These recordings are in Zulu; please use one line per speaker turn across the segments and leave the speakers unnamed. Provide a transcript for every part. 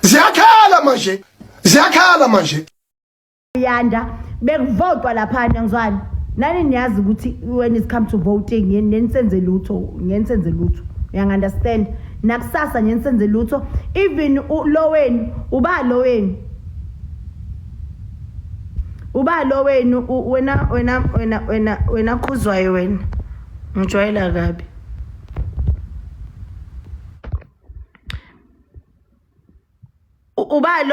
Ziyakhala manje. Ziyakhala manje.
Yanda bekuvotwa lapha ngizwana. Nani niyazi ukuthi when it come to voting ngenisenze lutho, ngenisenze lutho. You understand? Nakusasa ngenisenze lutho. Even lo wenu, uba lo wenu. Uba lo wenu wena khuzwayo wena. Ngijwayela kabi. Uba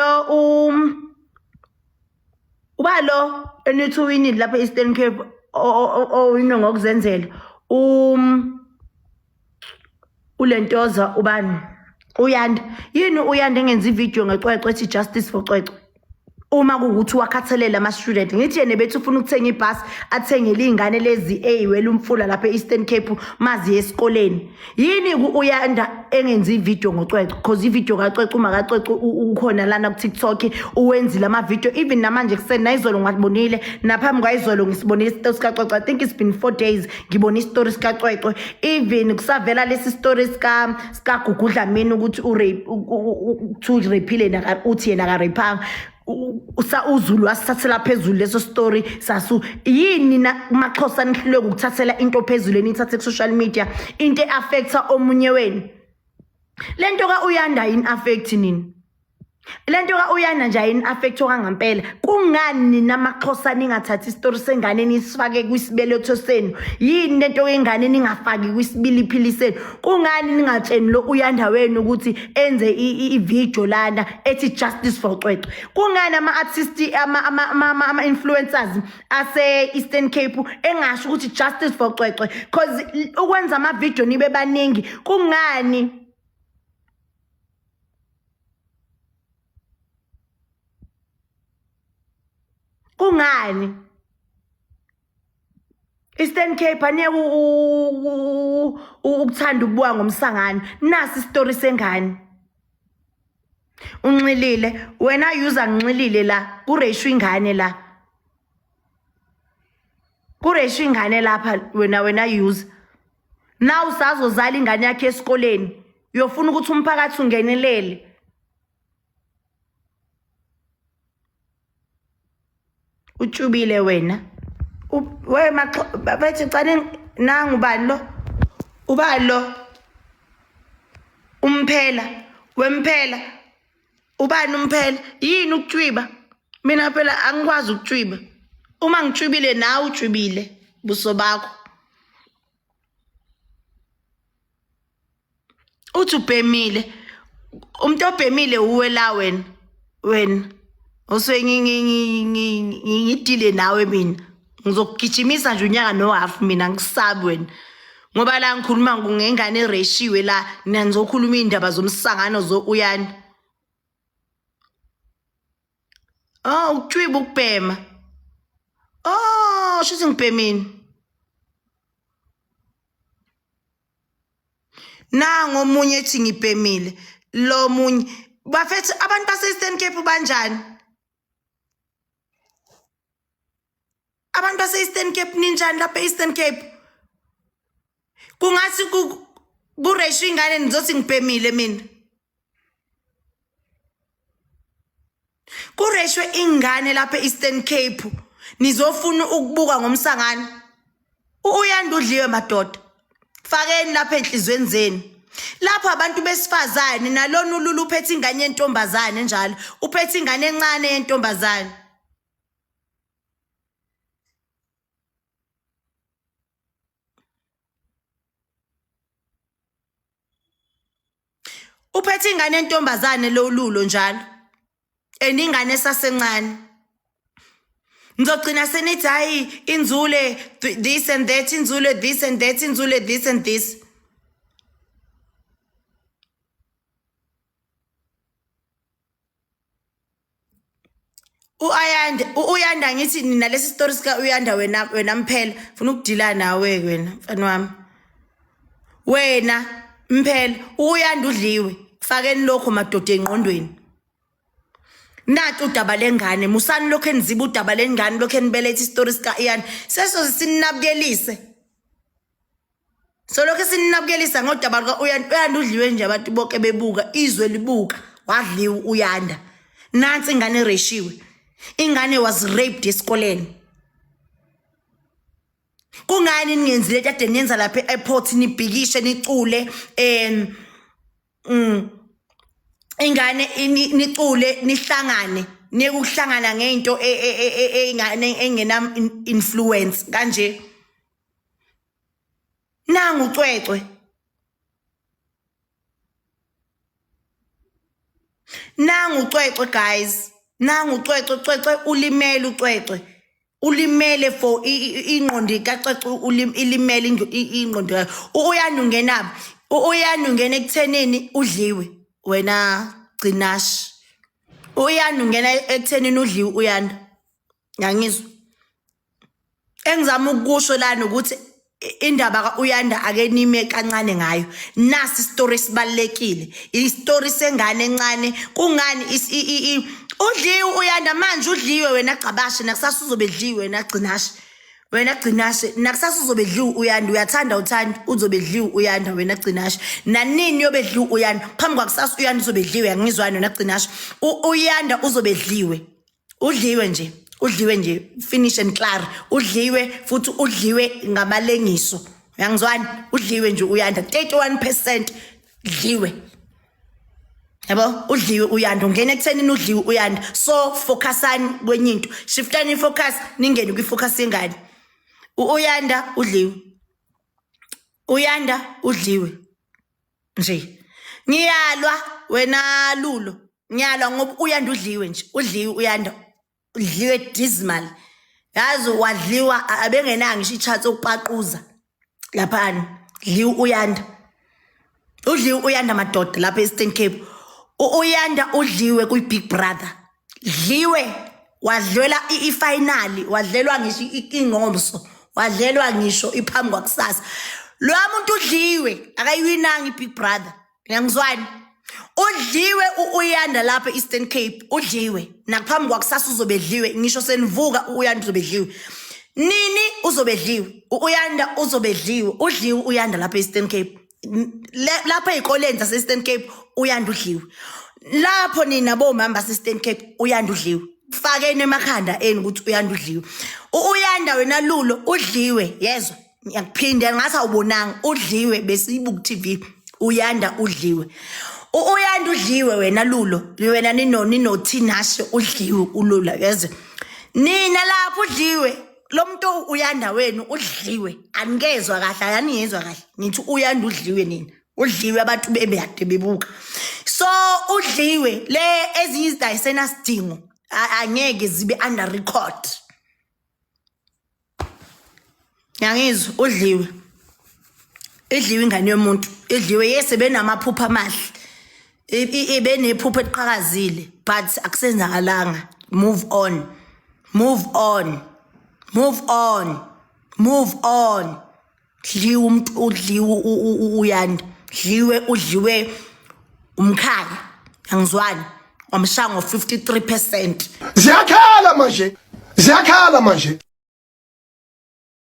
lo enithi winile lapha Eastern Cape oyino ngokuzenzela ulentoza ubani uyanda yini uyanda engenza ivideo ngecwecwe ethi justice for cwecwe uma kuukuthi wakhathalela ama student ngithi yena bethi ufuna ukuthenga ibus athengele izingane lezi eyiwela umfula lapha Eastern Cape mazi esikoleni yini uyanda engenza ivideo ngocwecwe because ivideo kacwecwe uma kacwecwe ukhona lana ku TikTok uwenzile ama video even namanje kusena izolo ngibonile naphambi kwayizolo ngisibonile istory sikacwecwe I think it's been 4 days ngibona istory sikacwecwe even kusavela lesi story sika Gugudla mina ukuthi to repeal na uthi yena ka rapanga uzulu asithathela phezulu leso story sasu yini na maxhosa nihlule ukuthathela into phezulu enithathe ku social media into affecta omunye wenu lento ka uyanda in affect nini lento ka uyanda nje in affect okangempela kungani namaxhosa ningathathi story sengane nisifake kwisibelotho senu yini lento yengane ningafaki kwisibiliphili senu kungani ningatsheni lo uyanda wenu ukuthi enze ivideo lana ethi justice for cwecwe kungani ama artists ama influencers ase Eastern Cape engasho ukuthi justice for cwecwe because ukwenza ama video nibe baningi kungani kungani Eastern Cape ane ukuthanda ukubuka ngomsangano nasi story sengane unxilile wena user nxilile la kureshu ingane la kureshu ingane lapha wena user now usazozala ingane yakhe esikoleni uyofuna ukuthi umphakathi ungenelele utshubile wena we bathi cane nangu ubani lo ubani lo umphela wemphela ubani umphela yini ukutshwiba mina phela angikwazi ukutshwiba uma ngitshwibile nawe utshwibile buso bakho uthi ubhemile umuntu obhemile uwe la wena ngidile nawe mina ngizokugijimisa nje unyaka no half mina ngisabi wena ngoba la ngikhuluma ngengane ereshiwe la nizokhuluma indaba zomsangano zo uyani ukutshwiba ukubhema shuthi ngibhemini nango omunye ethi ngibhemile lo munye bafethu abantu base Eastern Cape banjani abantu base Eastern Cape ninjani lapha Eastern Cape kungathi kureshu ingane nizothi ngibhemile mina kureshwe ingane lapha Eastern Cape nizofuna ukubuka ngomsangano uyanda udliwe madoda fakeni lapha enhlizweni zenu lapha abantu besifazane nalona ululu uphethe ingane yentombazane njalo uphethe ingane encane yentombazane uphethe ingane yentombazane lo ululo njalo eningane esasencane ngizogcina senithi hayi inzule this and that inzule this and that inzule this and this uyanda ngithi nina lesi story sika uyanda wena mphela ufuna ukudila nawe wena mfana wami wena mphela uyanda udliwe fakeni lokho madoda engqondweni nathi udaba lengane musani lokho enziba udaba lengane lokho enibelethe istory sika Ian seso sininabukelise so lokho sininabukelisa ngodaba lika uyanda udliwe nje abantu bonke bebuka izwe libuka wadliwa uYanda. Nansi ingane ereshiwe. Ingane was raped esikoleni. Kungani ningenzile kade niyenza lapha e-airport nibhikishe nicule ingane nicule nihlangane nekuhlangana ngento engane engena influence kanje. Nangu uCwecwe. Nangu uCwecwe guys. Nangu uCwecwe ulimele uCwecwe. Ulimele for ingqondo kaCwecwe ilimele ingqondo. Uyanda ungenaphi? Uyanda ungena ekuthenini udliwe wena Gcinashi. Uyanda ungena ekuthenini udliwe Uyanda. Ngiyangizwa. Engizama ukusho lana ukuthi indaba kaUyanda ake nime kancane ngayo. Nasi story sibalekile. Istory sengane encane. Kungani udliwe Uyanda manje udliwe wena Gcabashi nakusasa uzobedliwe wena Gcinashi. Wena Gcinashi nakusasa uzobedliwe Uyanda uyathanda uzobedliwe Uyanda wena Gcinashi. Nanini yobedliwe Uyanda phambi kwakusasa Uyanda uzobedliwe angizwani wena Gcinashi. Uyanda uzobedliwe. Udliwe nje. Udliwe nje finish and clear. Udliwe futhi udliwe ngamalengiso. Uyangizwani? Udliwe nje Uyanda 31% udliwe. Yabo udliwe Uyanda ungena ekuthenini udliwe Uyanda. So focusani kwenye into. Shiftani focus ningene kwifocus yengane. Uyanda udliwe. Uyanda udliwe. Nje. Ngiyalwa wena Lulo. Ngiyalwa ngoba Uyanda udliwe nje. Udliwe Uyanda. Udliwe dismal. Yazi wadliwa abengenanga ngisho ichat okupaquza. Laphana dliwe Uyanda. Udliwe Uyanda madoda lapha eStern Cape. Uyanda udliwe kuBig Brother. Dliwe wadlwela ifinali, wadlelwa ngisho ingomso, wadlelwa ngisho iphambi kwakusasa. Lo muntu udliwe akayiwinanga iBig Brother. Ngiyangizwani? Udliwe Uyanda lapha eStern Cape, udliwe. Nakuphambi kwakusasa uzobedliwe, ngisho senivuka Uyanda uzobedliwe. Nini uzobedliwe? Uyanda uzobedliwe. Udliwe Uyanda lapha eStern Cape. Lapha ezikoleni zaseStern Cape Uyanda udliwe. Lapho nina bomama baseStern Cape Uyanda udliwe. Fakeni emakhanda eni ukuthi Uyanda udliwe. Uyanda wena Lulo udliwe, yezwa. Ngiyakuphinda ngathi awubonanga udliwe besiyibuka TV. Uyanda udliwe. Uyanda udliwe wena Lulo. Wena nino Tinashe udliwe uLula, yezwa. Nina lapho udliwe. Lo muntu Uyanda wenu udliwe. Angezwe kahle, aniyezwa kahle. Ngithi Uyanda udliwe nina. Udliwe abantu bebeyade bebuka. So udliwe le ezinye izidayisena sidingo angeke zibe under record. Yangizwa udliwe. Idliwe ingane yomuntu. Idliwe yese benamaphupha amahle. Benephupha eqhakazile but akusenzakalanga. Move on. Move on. Move on. Move on. Dliwe umuntu udliwe Uyanda. Dliwe udliwe umkhaya. Angizwani? Wamshaya ngo 53%.
Ziyakhala manje.